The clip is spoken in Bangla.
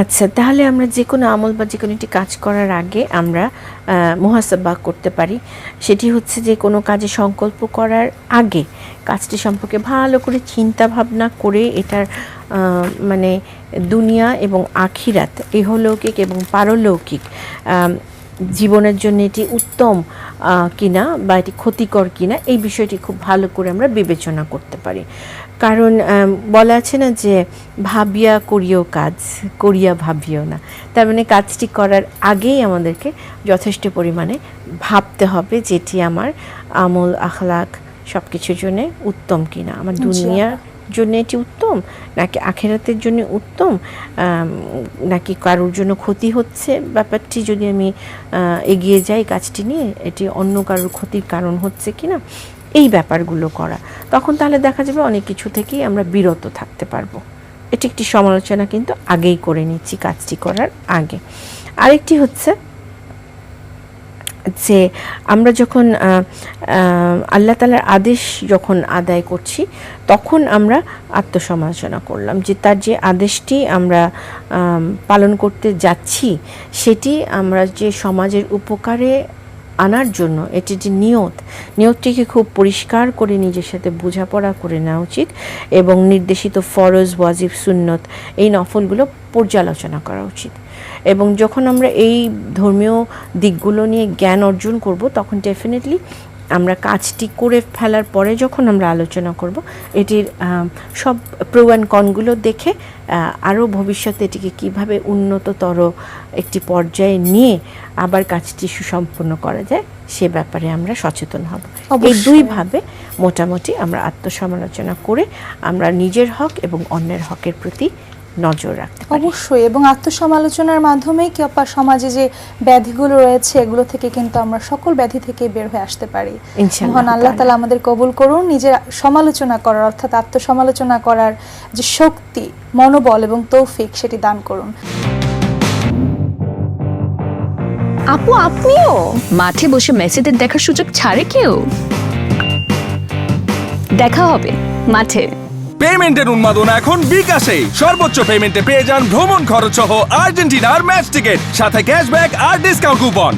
আচ্ছা, তাহলে আমরা যেকোনো আমল বা যেকোনো একটি কাজ করার আগে আমরা মুহাসাবা করতে পারি। সেটি হচ্ছে যে কোনো কাজে সংকল্প করার আগে কাজটি সম্পর্কে ভালো করে চিন্তা ভাবনা করে এটার মানে দুনিয়া এবং আখিরাত, ইহলৌকিক এবং পারলৌকিক জীবনের জন্য এটি উত্তম কিনা বা এটি ক্ষতিকর কিনা, এই বিষয়টি খুব ভালো করে আমরা বিবেচনা করতে পারি। কারণ বলা আছে না যে ভাবিয়া করিও কাজ, করিয়া ভাবিও না। তার মানে কাজটি করার আগেই আমাদেরকে যথেষ্ট পরিমাণে ভাবতে হবে যেটি আমার আমল আখলাক সব কিছুর জন্য উত্তম কিনা, আমার দুনিয়ার জন্য এটি উত্তম নাকি আখেরাতের জন্য উত্তম, নাকি কারোর জন্য ক্ষতি হচ্ছে ব্যাপারটি যদি আমি এগিয়ে যাই কাজটি নিয়ে, এটি অন্য কারোর ক্ষতির কারণ হচ্ছে কিনা, এই ব্যাপারগুলো করা। তখন তাহলে দেখা যাবে অনেক কিছু থেকেই আমরা বিরত থাকতে পারবো। এটি একটি সমালোচনা কিন্তু আগেই করে নিচ্ছি কাজটি করার আগে। আরেকটি হচ্ছে যে আমরা যখন আল্লাহ তাআলার আদেশ যখন আদায় করছি তখন আমরা আত্মসমালোচনা করলাম যে তার যে আদেশটি আমরা পালন করতে যাচ্ছি সেটি আমরা যে সমাজের উপকারে আনার জন্য এটি যে নিয়তটিকে খুব পরিষ্কার করে নিজের সাথে বোঝাপড়া করে নেওয়া উচিত এবং নির্দেশিত ফরজ ওয়াজিব সুন্নত এই নফলগুলো পর্যালোচনা করা উচিত। এবং যখন আমরা এই ধর্মীয় দিকগুলো নিয়ে জ্ঞান অর্জন করব তখন ডেফিনেটলি আমরা কাজটি করে ফেলার পরে যখন আমরা আলোচনা করব এটির সব প্রো অ্যান্ড কনগুলো দেখে আরও ভবিষ্যতে এটিকে কীভাবে উন্নততর একটি পর্যায়ে নিয়ে আবার কাজটি সুসম্পন্ন করা যায় সে ব্যাপারে আমরা সচেতন হব। এই দুইভাবে মোটামুটি আমরা আত্মসমালোচনা করে আমরা নিজের হক এবং অন্যের হকের প্রতি নজর রাখতে পারি। অবশ্যই, এবং আত্মসমালোচনার মাধ্যমে কি আপা সমাজে যে ব্যাধিগুলো রয়েছে এগুলো থেকে কিন্তু আমরা সকল ব্যাধি থেকে বের হয়ে আসতে পারি। মহান আল্লাহ তাআলা আমাদের কবুল করুন। নিজের সমালোচনা করার অর্থাৎ আত্মসমালোচনা করার যে শক্তি, মনোবল এবং তৌফিক সেটি দান করুন। আপু, আপনিও মাঠে বসে মেসিদের দেখার সুযোগ ছাড়ে কেউ? দেখা হবে মাঠে। পেমেন্টের উন্মাদনা এখন বিকাশে। সর্বোচ্চ পেমেন্টে পেয়ে যান ভ্রমণ খরচ সহ আর্জেন্টিনার ম্যাচ টিকিট, সাথে ক্যাশব্যাক আর ডিসকাউন্ট কুপন।